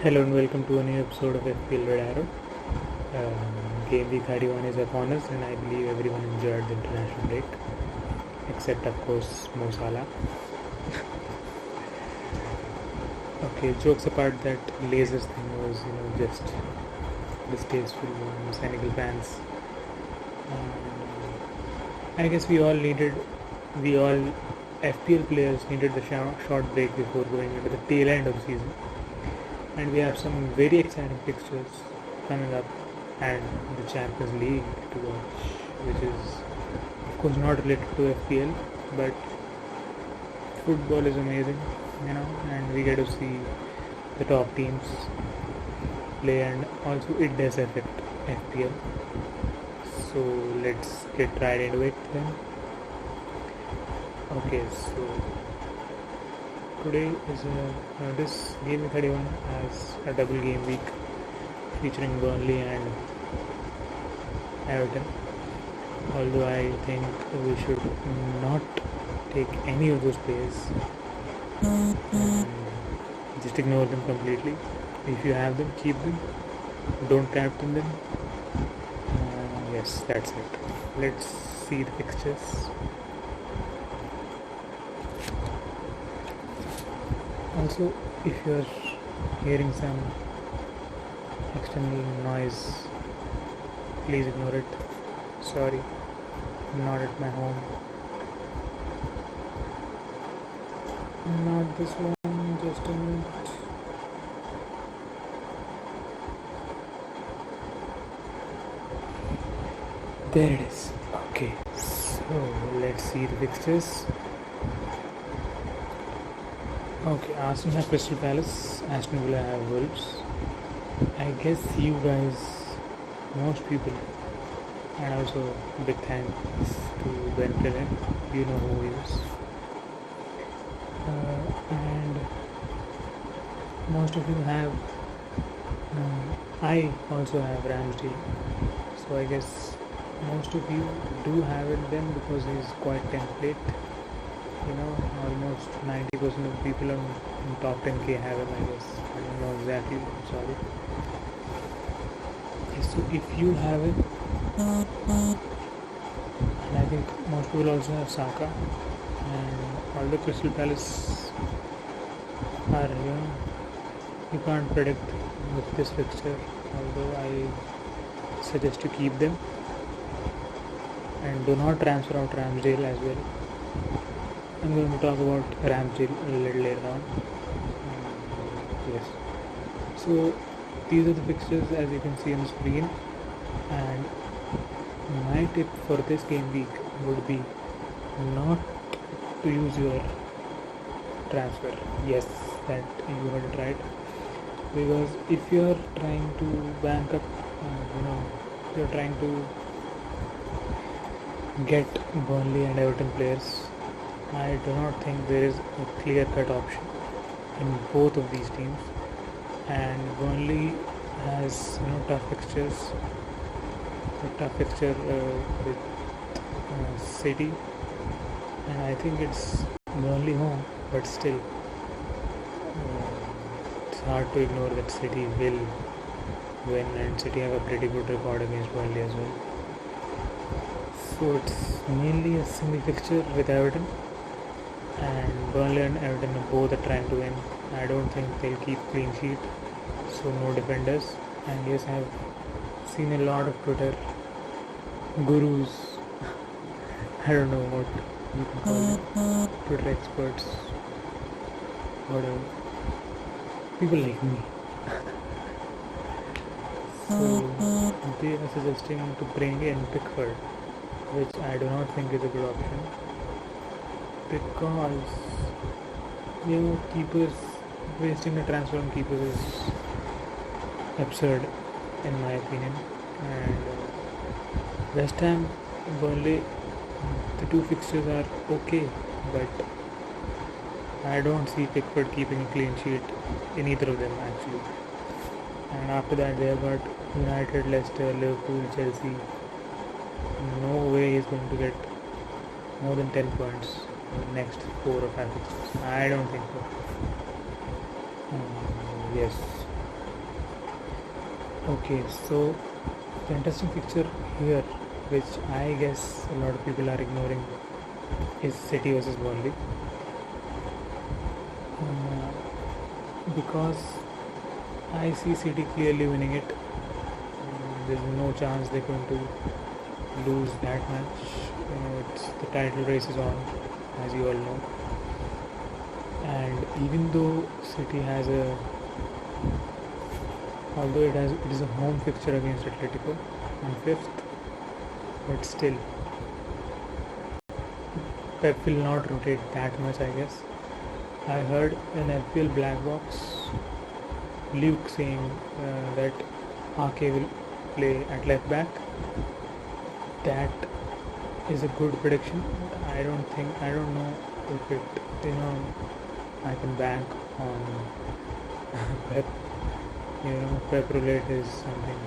Hello and welcome to a new episode of FPL Red Arrow. Game week 31 is upon us, and I believe everyone enjoyed the international break, except of course Mo Salah. Okay, jokes apart, that lasers thing was just distasteful on Senegal fans. I guess we all FPL players needed the short break before going into the tail end of the season. And we have some very exciting fixtures coming up, and the Champions League to watch, which is of course not related to FPL, but football is amazing, and we get to see the top teams play, and also it does affect FPL. So let's get right into it then. Okay, so today is this game 31 as a double game week featuring Burnley and Everton. Although I think we should not take any of those players, just ignore them completely. If you have them, keep them. Don't captain them. Yes, that's it. Let's see the fixtures. Also, if you are hearing some external noise, please ignore it. Sorry, I'm not at my home. Not this one, just a minute. There it is. Okay, so let's see the fixtures. Okay, Arsenal have Crystal Palace, Aston Villa have Wolves. I guess you guys, most people, and also big thanks to Ben Flynn, you know who he is. And most of you have, I also have Ramsdale, so I guess most of you do have it then because he's quite template. Almost 90% of people in top 10k have him, I guess. I don't know exactly, I'm sorry. Okay, so if you have it, and I think most people also have Saka, and all the Crystal Palace are, you can't predict with this fixture, although I suggest you keep them, and do not transfer out Ramsdale as well. I'm going to talk about Ramsdale a little later on. Yes. So these are the fixtures as you can see on the screen, and my tip for this game week would be not to use your transfer. Yes, that you heard it right. Because if you're trying to bank up, you're trying to get Burnley and Everton players, I do not think there is a clear-cut option in both of these teams, and Burnley has tough fixtures. A tough fixture with City, and I think it's Burnley home, but still it's hard to ignore that City will win, and City have a pretty good record against Burnley as well. So it's mainly a single fixture with Everton, and Burnley and Everton both are trying to win. I don't think they'll keep clean sheet, so no defenders. And yes, I've seen a lot of Twitter gurus, I don't know what you can call them, Twitter experts, whatever, people like me. So they are suggesting to bring in Pickford, which I do not think is a good option, because keepers, wasting a transfer on keepers is absurd in my opinion. And West Ham, Burnley, the two fixtures are okay, but I don't see Pickford keeping a clean sheet in either of them actually. and after that they have got United, Leicester, Liverpool, Chelsea. No way he's going to get more than 10 points in the next 4 or 5 fixtures. I don't think so. Yes. Okay, so the interesting picture here, which I guess a lot of people are ignoring, is City versus Burnley. Because I see City clearly winning it. There's no chance they're going to lose that match. It's the title race is on, as you all know. And even though City has although it is a home fixture against Atletico on 5th, but still Pep will not rotate that much, I guess. I heard an FPL black box Luke saying that Ake will play at left back. That is a good prediction. I don't know if it, I can bank on Pep. Pep roulette is something.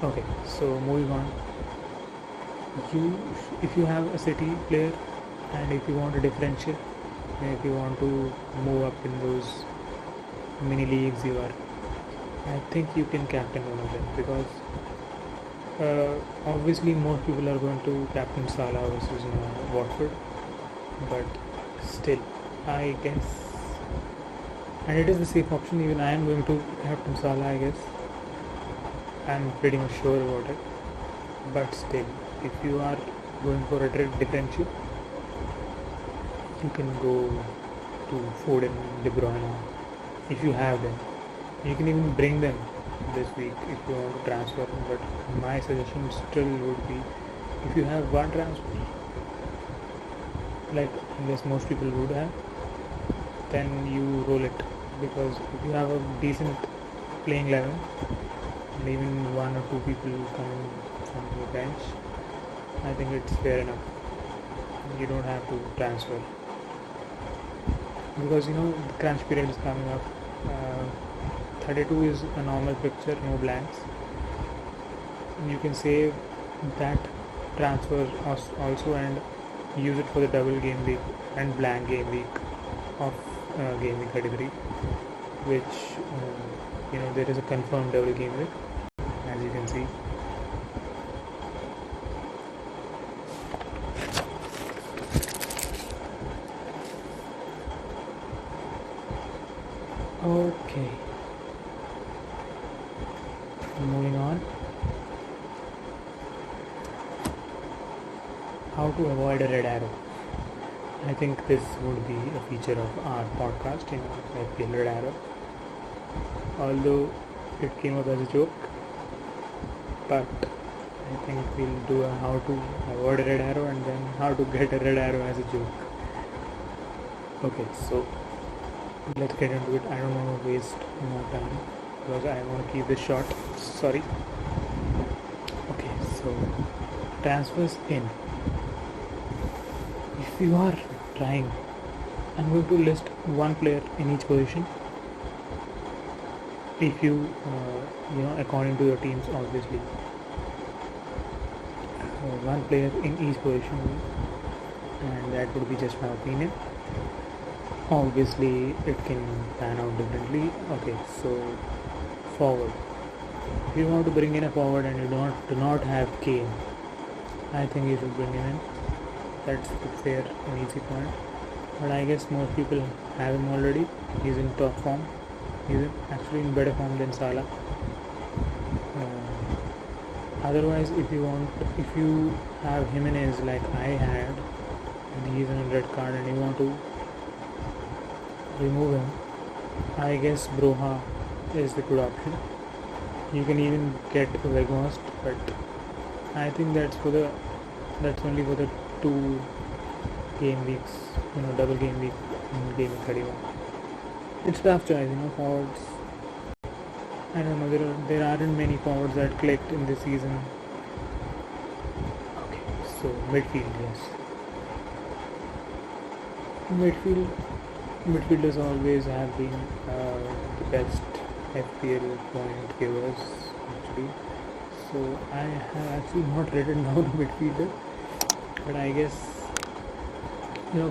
Okay, so moving on. If you have a City player, and if you want a differential, if you want to move up in those mini leagues I think you can captain one of them, because obviously most people are going to captain Salah versus Watford, but still I guess, and it is the safe option. Even I am going to captain Salah, I guess. I'm pretty much sure about it, but still, if you are going for a differential, you can go to Foden, De Bruyne, if you have them. You can even bring them this week if you want to transfer, but my suggestion still would be, if you have one transfer, like I guess most people would have, then you roll it, because if you have a decent playing 11 and even 1 or 2 people coming from the bench, I think it's fair enough. You don't have to transfer, because the crunch period is coming up. 32 is a normal picture, no blanks. You can save that transfer also and use it for the double game week and blank game week of game week 33, which there is a confirmed double game week, as you can see. Okay, moving on. How to avoid a red arrow. I think this would be a feature of our podcast, FPL red arrow. Although it came up as a joke, but I think we'll do a how to avoid a red arrow and then how to get a red arrow as a joke. Okay, so let's get into it. I don't want to waste more time because I want to keep this short. Sorry. Okay, so transfers in. If you are trying, I'm going to list one player in each position. If you, according to your teams, obviously, one player in each position, and that would be just my opinion. Obviously, it can pan out differently. Okay, so forward. If you want to bring in a forward and you do not have Kane, I think you should bring him in. That's fair and easy point. But I guess most people have him already. He's in top form. He's actually in better form than Salah. Otherwise, if you have Jimenez like I had, and he's on a red card, and you want to remove him, I guess Broha is the good option. You can even get Weghorst, but I think that's only for the 2 game weeks, double game week in game 31. It's tough choice, forwards. I don't know, there aren't many forwards that clicked in this season. Okay, so midfield, yes. Midfield, Midfielders always have been the best FPL point givers actually. So I have actually not written down a midfielder, but I guess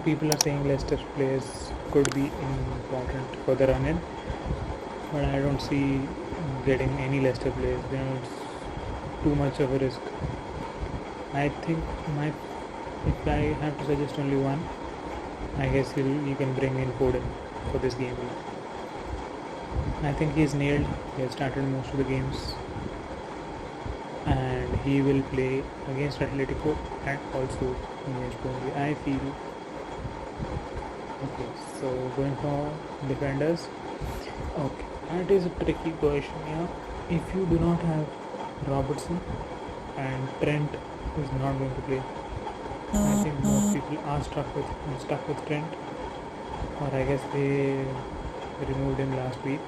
people are saying Leicester players could be important for the run-in, but I don't see getting any Leicester players. It's too much of a risk. I think if I have to suggest only one, I guess you can bring in Foden for this game. I think he's nailed. He has started most of the games, and he will play against Atletico and also against Burnley. I feel. Okay, so going for defenders. Okay, that is a tricky question. If you do not have Robertson and Trent is not going to play, I think most people are stuck with Trent, or I guess they removed him last week.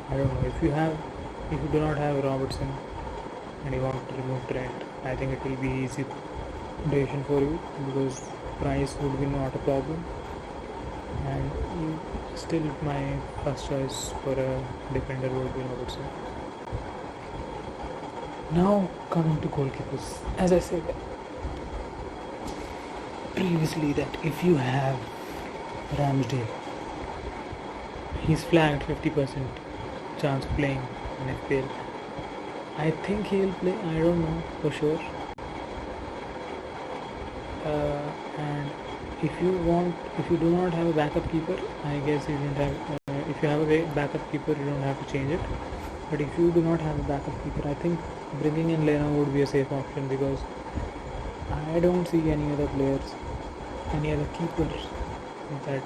I don't know. If you do not have Robertson and you want to remove Trent, I think it will be easy decision for you because price would be not a problem, and still my first choice for a defender would be Robertson. Now coming to goalkeepers, as I said previously that if you have Ramsdale, he's flagged 50% chance of playing in FPL. I think he'll play, I don't know for sure. And if you do not have a backup keeper, I guess you don't have. If you have a backup keeper, you don't have to change it. But if you do not have a backup keeper, I think bringing in Leno would be a safe option because I don't see any other players, any other keepers that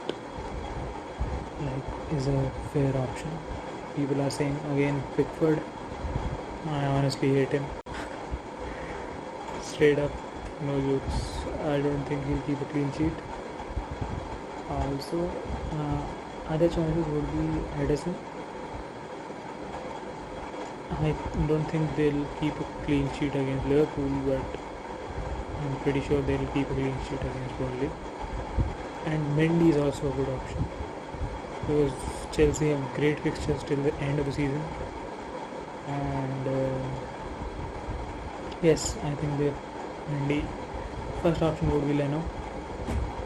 is a fair option. People are saying again Pickford. I honestly hate him. Straight up, no jokes. I don't think he'll keep a clean sheet. Also, other choices would be Edison. I don't think they'll keep a clean sheet against Liverpool, but I'm pretty sure they'll keep a clean sheet against Burnley. And Mendy is also a good option because Chelsea have great fixtures till the end of the season. And yes, I think the Mendy first option would be Leno.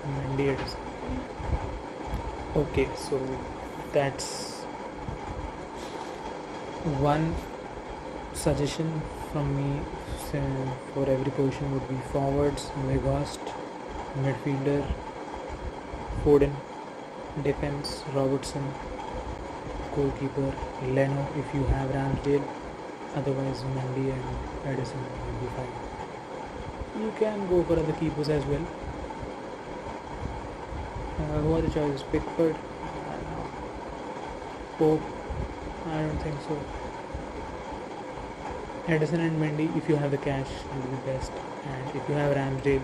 Mendy Edison. Okay, so that's one suggestion from me for every position would be forwards, Weghorst, midfielder, Foden, defense, Robertson, goalkeeper, Leno if you have Ramsdale, otherwise Mendy and Edison will be fine. You can go for other keepers as well. Who are the choices? Pickford? Pope? I don't think so. Edison and Mendy, if you have the cash, will be best. And if you have Ramsdale,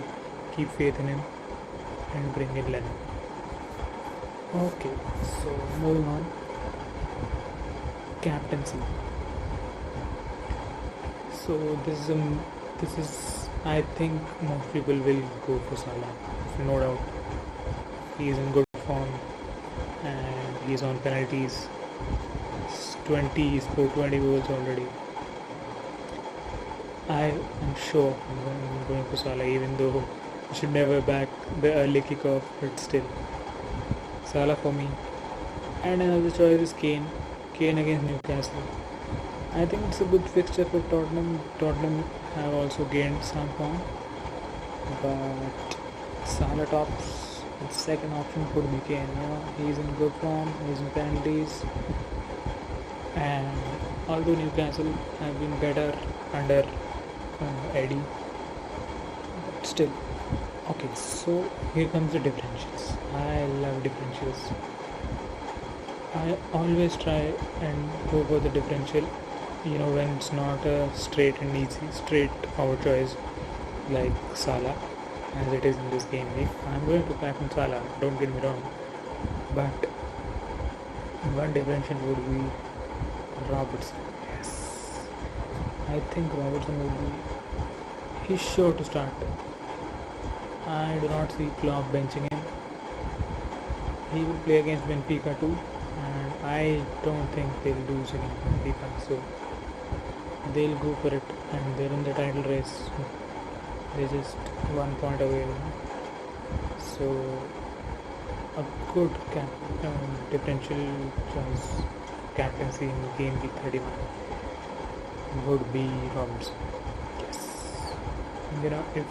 keep faith in him and bring in Leno. Okay, so moving on. Captaincy. So this is I think most people will go for Salah, no doubt. He is in good form and he is on penalties. He scored 20 goals already. I am sure I'm going for Salah, even though I should never back the early kickoff, but still. Salah for me. And another choice is Kane. Kane against Newcastle. I think it's a good fixture for Tottenham. Tottenham have also gained some form, but Salah tops. The second option could be Kane. He's in good form. He's in penalties, and although Newcastle have been better under Eddie, but still. Okay, so here comes the differentials. I love differentials. I always try and go for the differential, when it's not a straight forward choice like Salah, as it is in this game week. I'm going to back on Salah, don't get me wrong, but one differential would be Robertson. Yes, I think Robertson will be. He's sure to start. I do not see Klopp benching him. he will play against Benfica too, and I don't think they'll lose any Benfica, so they'll go for it, and they're in the title race. They're just 1 point away. So a good differential choice captaincy in game week 31 would be Robertson. Yes, if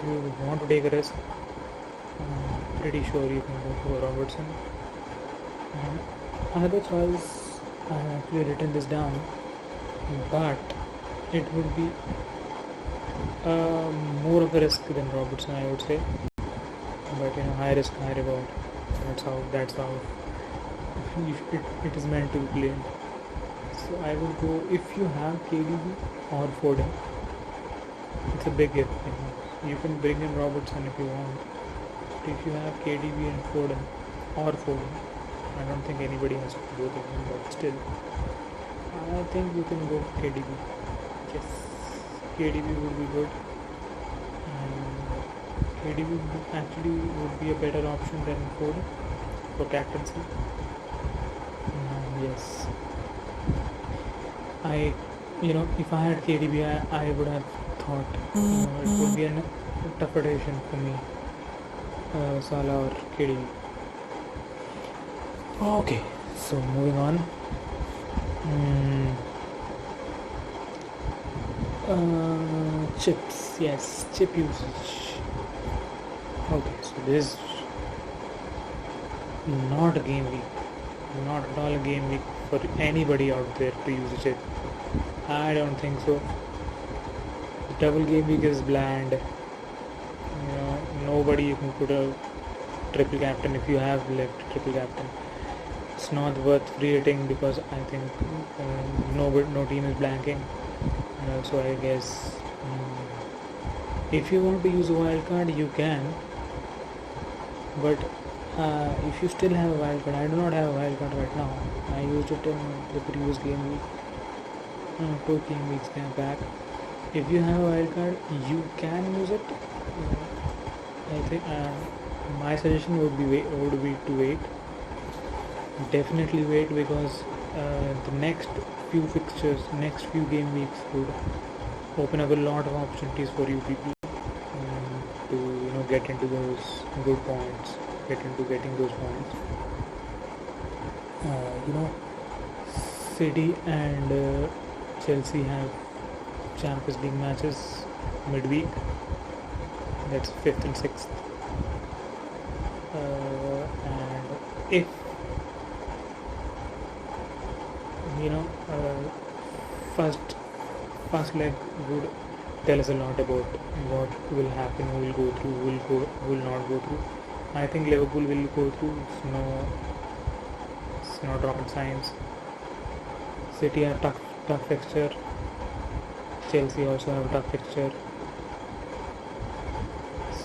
you want to take a risk, I'm pretty sure you can go for Robertson. Another choice, I have actually written this down, but it would be more of a risk than Robertson, I would say. But high risk, high reward. That's how it is meant to be played. So I would go, if you have KDB or Foden, it's a big if. You can bring in Robertson if you want. But if you have KDB and Foden, I don't think anybody has both of them, but still, I think you can go KDB. Yes, KDB would be good. KDB actually would be a better option than Foden for captaincy. Yes, if I had KDB, I would have thought it would be a tough rotation for me, Salah or KDB. Okay, so moving on. Chips, yes, chip usage. Okay, so this is not a game week, not at all a game week for anybody out there to use a chip. I don't think so. The double game week is bland. Nobody you can put a triple captain if you have left triple captain. It's not worth creating because I think no team is blanking. And also, I guess if you want to use a wild card, you can. But if you still have a wild card, I do not have a wild card right now. I used it in the previous game week, 2 game weeks back. If you have a wild card, you can use it. I think my suggestion would be to wait. Definitely wait, because the next few fixtures, next few game weeks would open up a lot of opportunities for you people to get into those good points, getting those points. City and Chelsea have Champions League matches midweek. That's 5th and 6th. And if first leg would tell us a lot about what will happen, who will go through, who will not go through. I think Liverpool will go through. It's not rocket science. City have tough fixture. Chelsea also have a tough fixture.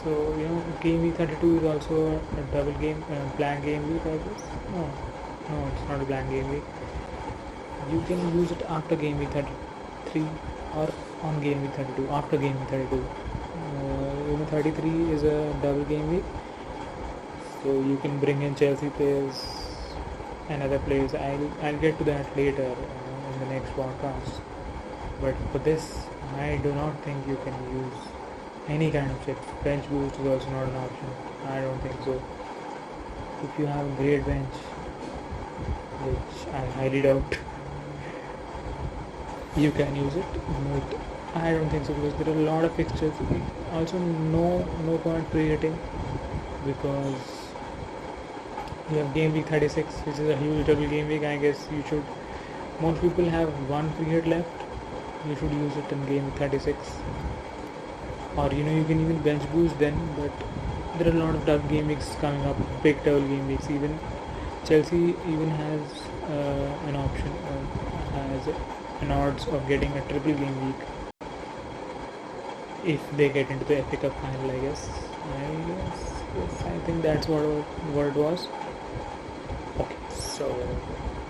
So game week 32 is also a double game, blank game week, I guess. No, it's not a blank game week. You can use it after game week 33 or on game week 32. After game week 32, 33 is a double game week, so you can bring in Chelsea players and other players. I'll get to that later in the next podcast. But for this, I do not think you can use any kind of chips. Bench boost is also not an option. I don't think so. If you have a great bench, which I highly doubt, you can use it. But I don't think so, because there are a lot of fixtures. Also, no point creating, because you have game week 36, which is a huge double game week. I guess most people have one free hit left. You should use it in game week 36. Or you can even bench boost then, but there are a lot of tough game weeks coming up, big double game weeks. Even Chelsea even has an option, has an odds of getting a triple game week if they get into the FA Cup final. I guess. Yes, I think that's what it was. Okay, so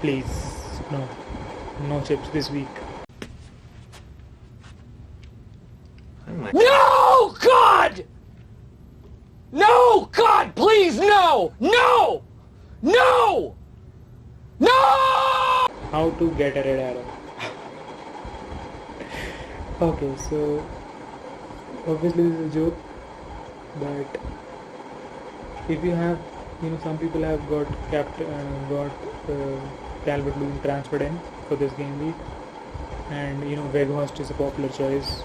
please, no chips this week. No, God! No, God, please, no! No! How to get a red arrow. Okay, so obviously this is a joke, but if you have, some people have got Calvert Lewin transferred in for this game week, and Weghorst is a popular choice.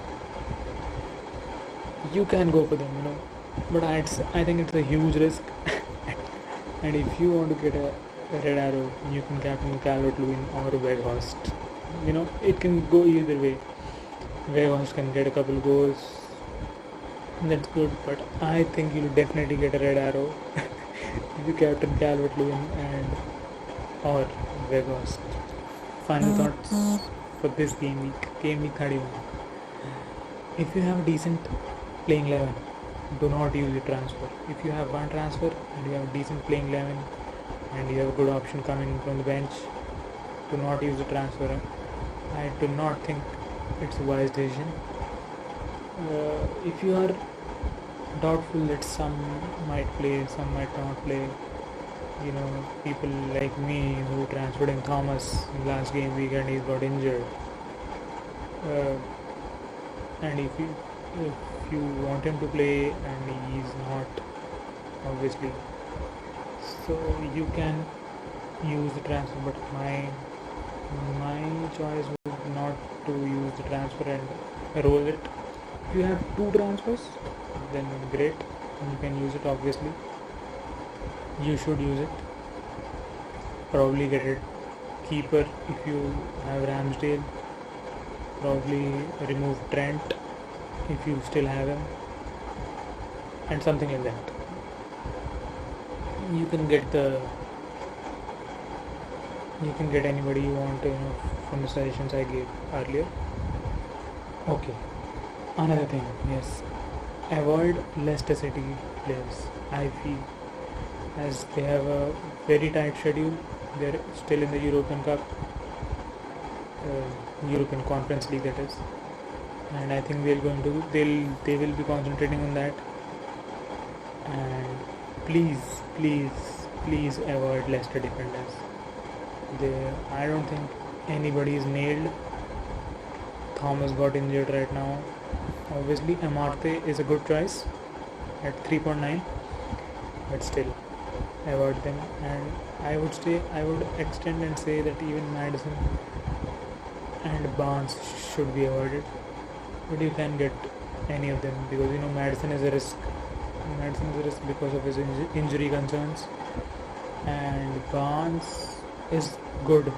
You can go for them, but I think it's a huge risk. And if you want to get a red arrow, you can captain Calvert Lewin or Weghorst. It can go either way. Weghorst can get a couple goals, that's good, but I think you'll definitely get a red arrow if you captain Calvert Lewin and or Weghorst. Final thoughts for this game week 31. If you have a decent playing 11, do not use your transfer. If you have one transfer and you have a decent playing 11 and you have a good option coming from the bench, do not use the transfer. I do not think it's a wise decision. If you are doubtful that some might play, some might not play, people like me who transferred in Thomas in last game week and he got injured. And if you want him to play and he's not, obviously, so you can use the transfer, but my choice would not to use the transfer and roll it. If you have two transfers, then great, you can use it. Obviously, you should use it. Probably get a keeper if you have Ramsdale. Probably remove Trent if you still have him, and something like that. You can get anybody you want, from the suggestions I gave earlier. Okay, another thing, yes, avoid Leicester City players. I feel as they have a very tight schedule. They're still in the European Cup, European Conference League, that is, and I think they will be concentrating on that. And please avoid Leicester defenders. I don't think anybody is nailed. Thomas got injured right now. Obviously, Amarte is a good choice at 3.9, but still avoid them. And I would extend and say that even Maddison and Barnes should be avoided. But you can get any of them because Maddison is a risk. Maddison is a risk because of his injury concerns, and Barnes is good.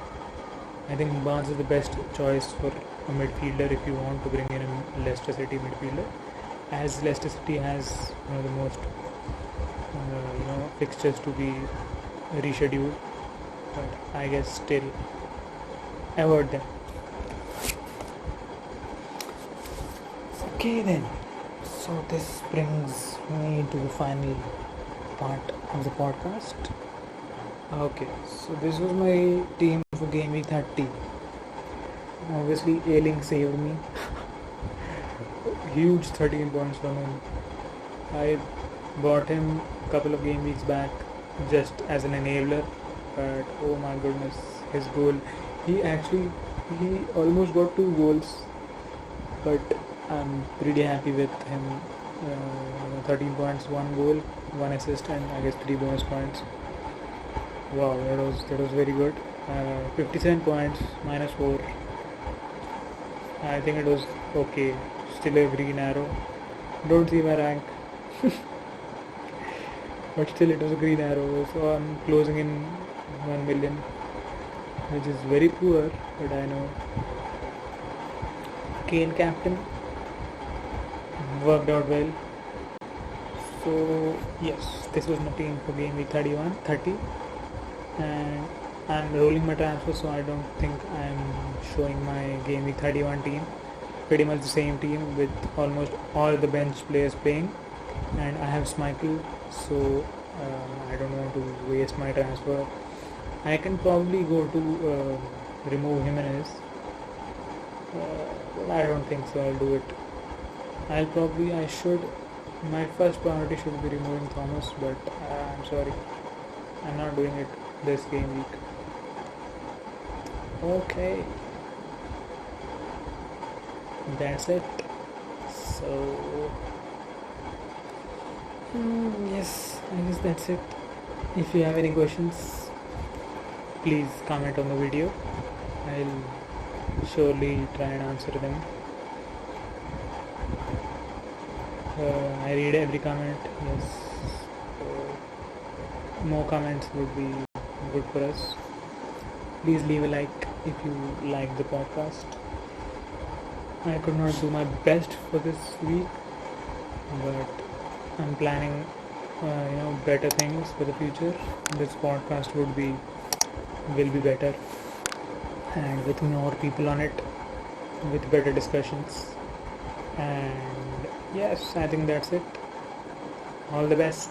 I think Barnes is the best choice for a midfielder if you want to bring in a Leicester City midfielder, as Leicester City has the most fixtures to be rescheduled, but I guess still avoid them. Okay then, so this brings me to the final part of the podcast. Okay, so this was my team for game week 30. Obviously, Ailing saved me. Huge 13 points from him. I bought him a couple of game weeks back just as an enabler, but oh my goodness, his goal. He almost got 2 goals, but I'm pretty happy with him. 13 points, 1 goal, 1 assist, and I guess 3 bonus points. Wow, that was very good. 57 points, -4. I think it was okay. Still a green arrow. Don't see my rank. But still it was a green arrow. So I'm closing in 1 million, which is very poor, but I know. Kane captain worked out well. So yes, this was my team for game week 30, and I'm rolling my transfer, so I don't think I'm showing my game week 31 team. Pretty much the same team with almost all the bench players playing, and I have Schmeichel, so I don't want to waste my transfer. I can probably go to remove Jimenez, but I don't think so. I'll do it. My first priority should be removing Thomas, but I'm sorry, I'm not doing it this game week. Okay, that's it. So, yes, I guess that's it. If you have any questions, please comment on the video. I'll surely try and answer them. I read every comment. Yes, more comments would be good for us. Please leave a like if you like the podcast. I could not do my best for this week, but I'm planning, better things for the future. This podcast will be better, and with more people on it, with better discussions. And yes, I think that's it. All the best.